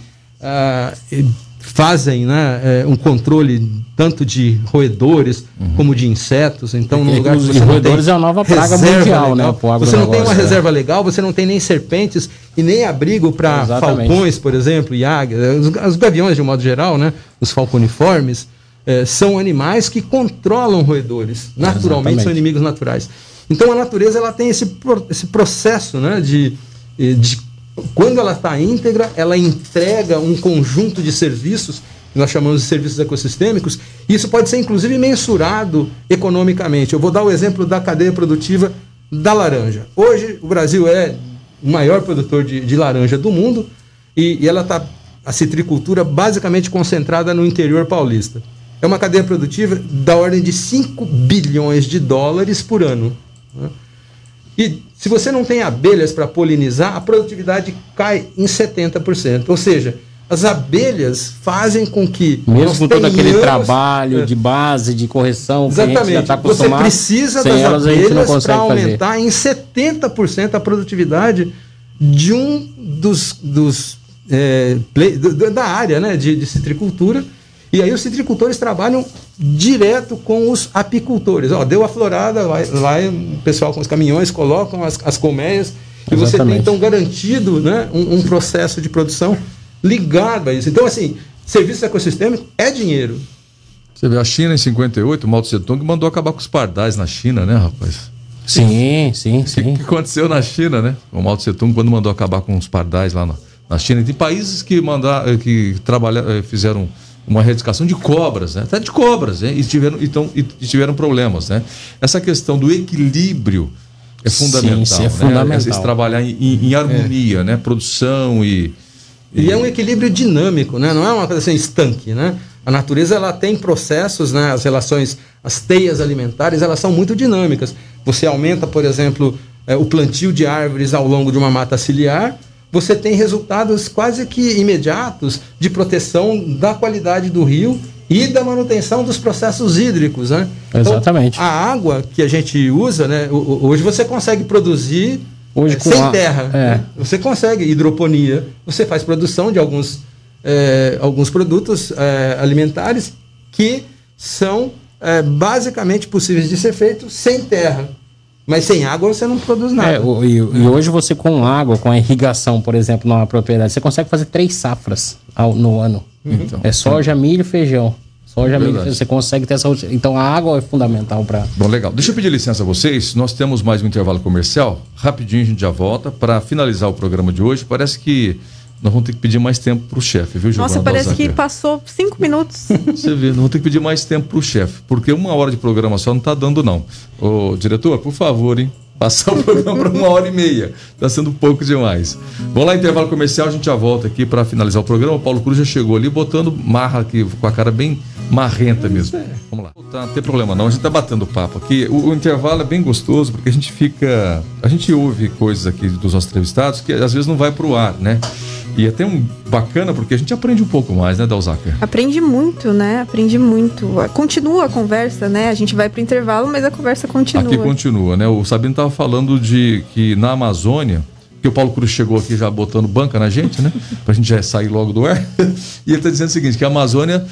fazem, né, um controle tanto de roedores como de insetos. Então, no lugar que você roedores é a nova praga mundial, né? Você não tem uma reserva legal, você não tem nem serpentes e nem abrigo para falcões, por exemplo, e águias. Os gaviões, de um modo geral, né, os falconiformes, são animais que controlam roedores. Naturalmente, são inimigos naturais. Então, a natureza ela tem esse processo, né, de quando ela está íntegra, ela entrega um conjunto de serviços, que nós chamamos de serviços ecossistêmicos, e isso pode ser inclusive mensurado economicamente. Eu vou dar o exemplo da cadeia produtiva da laranja. Hoje, o Brasil é o maior produtor de laranja do mundo, e ela está, a citricultura, basicamente concentrada no interior paulista. É uma cadeia produtiva da ordem de 5 bilhões de dólares por ano, né? E se você não tem abelhas para polinizar, a produtividade cai em 70%. Ou seja, as abelhas fazem com que... Mesmo com todo aquele trabalho de base, de correção, exatamente, que a gente já está acostumado, você precisa das abelhas para aumentar em 70% a produtividade de da área, né, de citricultura. E aí os citricultores trabalham direto com os apicultores. Deu a florada, vai o pessoal com os caminhões colocam as colmeias e você tem então garantido, né, um processo de produção ligado a isso. Então, assim, serviço ecossistêmico é dinheiro. Você vê, a China em 58, o Mao Tse Tung mandou acabar com os pardais na China, né, rapaz? Sim. O que aconteceu na China, né? O Mao Tse Tung, quando mandou acabar com os pardais lá na China. Tem países que fizeram uma erradicação de cobras, né? Até de cobras, né? E tiveram problemas, né? Essa questão do equilíbrio é fundamental. Sim, é fundamental. Né? Esse trabalhar em harmonia, né? Produção e é um equilíbrio dinâmico, né? Não é uma coisa assim estanque, né? A natureza ela tem processos, né? As relações, as teias alimentares, elas são muito dinâmicas. Você aumenta, por exemplo, o plantio de árvores ao longo de uma mata ciliar, você tem resultados quase que imediatos de proteção da qualidade do rio e da manutenção dos processos hídricos, né? Exatamente. Então, a água que a gente usa, né? Hoje você consegue produzir sem terra. Né? Você consegue hidroponia, você faz produção de alguns produtos alimentares que são basicamente possíveis de ser feitos sem terra. Mas sem água você não produz nada. E hoje você com água, com a irrigação, por exemplo, numa propriedade, você consegue fazer 3 safras no ano. Então, soja, milho e feijão. Soja, milho, você consegue ter essa... Então a água é fundamental para... Bom, legal. Deixa eu pedir licença a vocês. Nós temos mais um intervalo comercial. Rapidinho a gente já volta. Para finalizar o programa de hoje, parece que nós vamos ter que pedir mais tempo para o chefe, viu, Giovana? Nossa, parece que passou 5 minutos. Você vê, nós vamos ter que pedir mais tempo para o chefe, porque 1 hora de programa só não está dando, não. Ô, diretor, por favor, hein? Passar o programa para 1h30. Está sendo pouco demais. Vamos lá, intervalo comercial, a gente já volta aqui para finalizar o programa. O Paulo Cruz já chegou ali botando marra aqui, com a cara bem marrenta mesmo. Vamos lá. Não tem problema não, a gente está batendo papo aqui. O intervalo é bem gostoso, porque a gente ouve coisas aqui dos nossos entrevistados que às vezes não vai para o ar, né? E é até bacana, porque a gente aprende um pouco mais, né, Dalzaker? Aprende muito, né? Aprende muito. Continua a conversa, né? A gente vai para o intervalo, mas a conversa continua. Aqui continua, né? O Sabino estava falando de que na Amazônia, que o Paulo Cruz chegou aqui já botando banca na gente, né? Pra gente já sair logo do ar. E ele está dizendo o seguinte, que a Amazônia,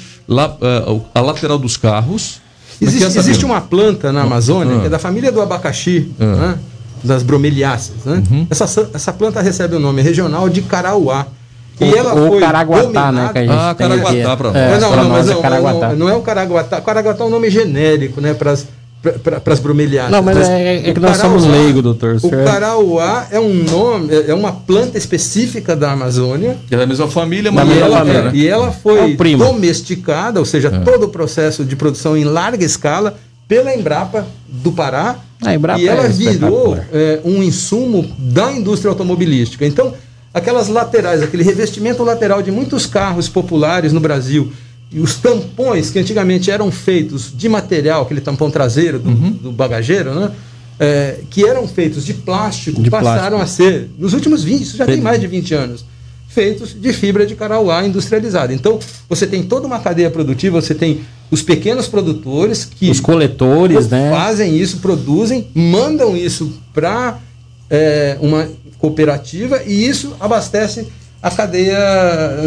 a lateral dos carros... Existe uma planta na Amazônia, que é da família do abacaxi, né? Das bromeliáceas, né? Essa planta recebe o nome regional de carauá. E ela foi Caraguatá, né? Que a gente Caraguatá para nós. Não é o Caraguatá. Caraguatá é um nome genérico, né? Para as bromeliáceas. Não, mas é que nós somos leigos, doutor. O carauá é um nome, é uma planta específica da Amazônia. É da mesma família, mas e ela foi domesticada, ou seja, todo o processo de produção em larga escala pela Embrapa do Pará. E ela virou um insumo da indústria automobilística. Então, aquelas laterais, aquele revestimento lateral de muitos carros populares no Brasil, e os tampões que antigamente eram feitos de material, aquele tampão traseiro do bagageiro, né? Que eram feitos de plástico, passaram a ser, nos últimos 20, isso já tem mais de 20 anos, feitos de fibra de carauá industrializada. Então, você tem toda uma cadeia produtiva, você tem os pequenos produtores que... Os coletores, né? Fazem isso, produzem, mandam isso para uma cooperativa e isso abastece a cadeia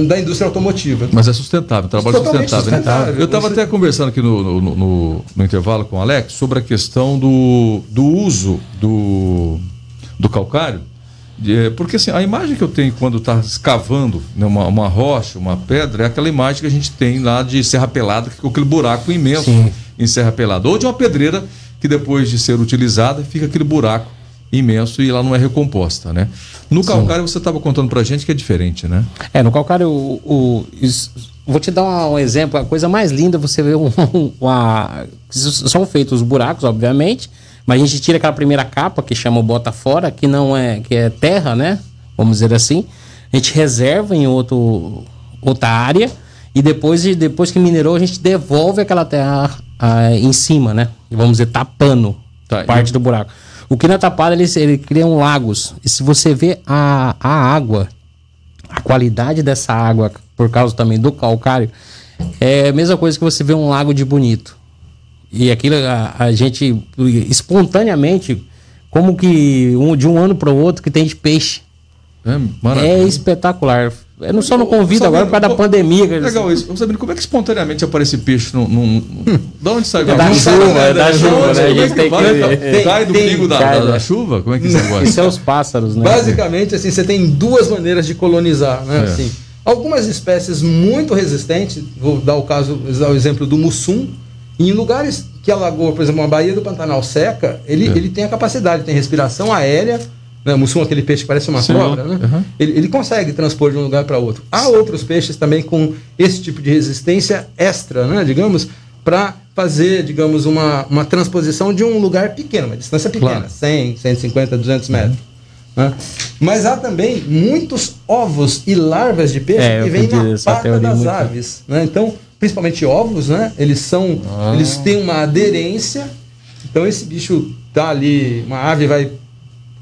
da indústria automotiva. Mas é sustentável, trabalho sustentável. Eu estava até conversando aqui no intervalo com o Alex sobre a questão do uso do calcário, porque assim, a imagem que eu tenho quando está escavando, né, uma rocha, uma pedra, é aquela imagem que a gente tem lá de Serra Pelada, com aquele buraco imenso em Serra Pelada, ou de uma pedreira que depois de ser utilizada fica aquele buraco imenso e ela não é recomposta, né? No calcário você estava contando pra gente que é diferente, né? No calcário, vou te dar um exemplo, a coisa mais linda, você vê são feitos os buracos, obviamente, mas a gente tira aquela primeira capa que chama o bota fora, que é terra, né? Vamos dizer assim. A gente reserva em outra área e depois que minerou, a gente devolve aquela terra em cima, né? Vamos dizer, tapando parte do buraco. O que na Tapada, ele cria lagos. E se você vê a água, a qualidade dessa água, por causa também do calcário, é a mesma coisa que você vê um lago de bonito. E aquilo, a gente, espontaneamente, como que de um ano para o outro, que tem de peixe. É espetacular. Eu não convido agora por causa da pandemia. Legal isso. Sabendo como é que espontaneamente aparece peixe Da onde sai? Da chuva, né? A gente tem que ver. Cai do pingo da chuva? Como é que isso negócio? Isso é os pássaros, né? Basicamente, assim, você tem duas maneiras de colonizar, né? Assim, algumas espécies muito resistentes, vou dar o exemplo do mussum, em lugares que a lagoa, por exemplo, uma baía do Pantanal seca, ele tem a capacidade, tem respiração aérea, né? O mussum, aquele peixe que parece uma cobra, né? Uhum. Ele consegue transpor de um lugar para outro. Há outros peixes também com esse tipo de resistência extra, né? Digamos, para fazer, digamos, uma transposição de um lugar pequeno, uma distância pequena, 100, 150, 200 metros. Né? Mas há também muitos ovos e larvas de peixe que vêm na pata das aves. Né? Então, principalmente ovos, né? Eles têm uma aderência. Então, esse bicho tá ali, uma ave vai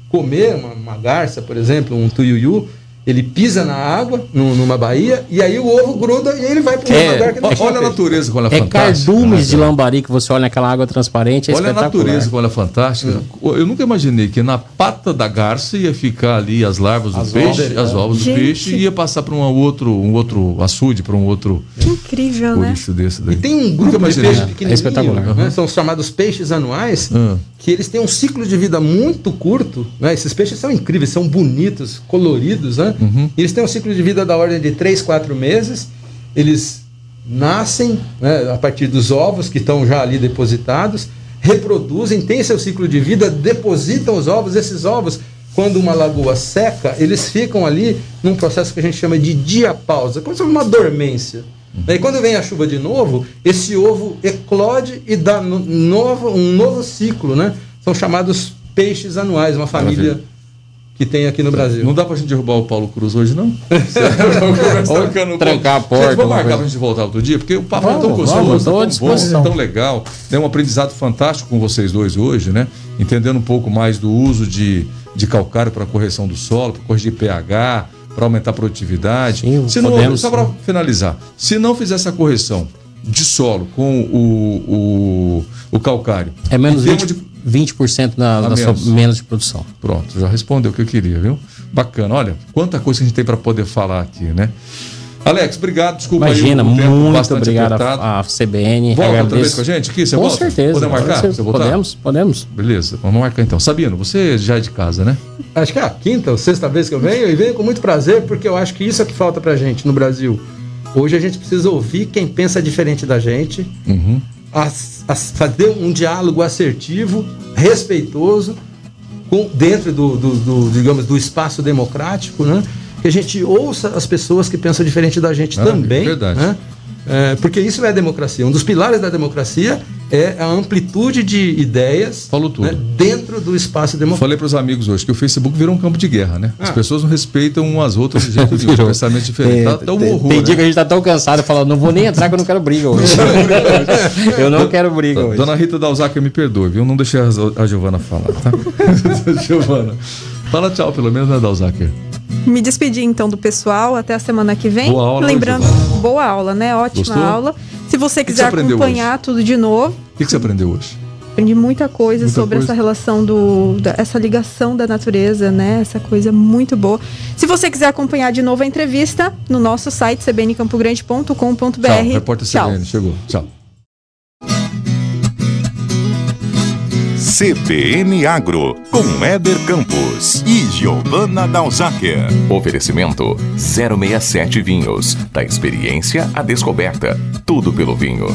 comer uma garça, por exemplo, um tuiuiu, ele pisa na água, numa baía, e aí o ovo gruda e ele vai para um lugar que não tem. Olha a natureza quando é fantástica. Cardumes de lambari que você olha naquela água transparente, olha a natureza quando é fantástica. Eu nunca imaginei que na pata da garça ia ficar ali as larvas do peixe, as ovos do peixe, e ia passar para um outro açude, para um outro... Que incrível, né? Desse daí. E tem um grupo de peixes pequenininho, espetacular. Né? São os chamados peixes anuais, que eles têm um ciclo de vida muito curto, né? Esses peixes são incríveis, são bonitos, coloridos, né? E eles têm um ciclo de vida da ordem de 3, 4 meses. Eles nascem, né, a partir dos ovos que estão já ali depositados, reproduzem, têm seu ciclo de vida, depositam os ovos. Esses ovos, quando uma lagoa seca, eles ficam ali num processo que a gente chama de diapausa, como se fosse uma dormência. Daí quando vem a chuva de novo, esse ovo eclode e dá um novo ciclo, né? São chamados peixes anuais, uma família que tem aqui no Brasil. Não dá pra gente derrubar o Paulo Cruz hoje, não? Ou trancar a porta. Vamos marcar pra gente voltar outro dia? Porque o papo é tão gostoso, tão legal. É um aprendizado fantástico com vocês dois hoje, né? Entendendo um pouco mais do uso de calcário para correção do solo, para corrigir pH, para aumentar a produtividade. Sim, só para finalizar, se não fizer essa correção de solo com o calcário... É menos 20% menos de produção. Pronto, já respondeu o que eu queria, viu? Bacana, olha, quanta coisa que a gente tem para poder falar aqui, né? Alex, obrigado, desculpa. Imagina, aí, muito obrigado a CBN. Volta outra vez com a gente aqui? Você com volta? Certeza. Podemos marcar? Você voltar? Podemos. Beleza, vamos marcar então. Sabino, você já é de casa, né? Acho que é a quinta ou sexta vez que eu venho, e venho com muito prazer, porque eu acho que isso é que falta pra gente no Brasil. Hoje a gente precisa ouvir quem pensa diferente da gente, fazer um diálogo assertivo, respeitoso, dentro digamos, do espaço democrático, né? Que a gente ouça as pessoas que pensam diferente da gente também. Verdade. Né? Porque isso é a democracia. Um dos pilares da democracia é a amplitude de ideias. Falou tudo. Né, dentro do espaço democrático. Falei para os amigos hoje que o Facebook virou um campo de guerra, né? As pessoas não respeitam umas outras de jeito nenhum, pensamento diferente. Tá um horror, tem dia que a gente tá tão cansado, falando, não vou nem entrar que eu não quero briga hoje. Eu não quero briga hoje. Dona Rita Dalzac, me perdoe, viu? Não deixei a Giovana falar, tá? Giovana, fala tchau, pelo menos, né, Dalzac? Me despedir então do pessoal, até a semana que vem. Boa aula. Lembrando, boa aula, né? Ótima Gostou? aula. Se você quiser acompanhar hoje? Tudo de novo. O que você aprendeu hoje? Aprendi muita coisa sobre essa relação essa ligação da natureza, né? Essa coisa muito boa. Se você quiser acompanhar de novo a entrevista, no nosso site cbncampogrande.com.br. Tchau, repórter CBN, chegou. Tchau. CBN Agro, com Éder Campos e Giovana Dalzac. Oferecimento 067 Vinhos. Da experiência à descoberta. Tudo pelo vinho.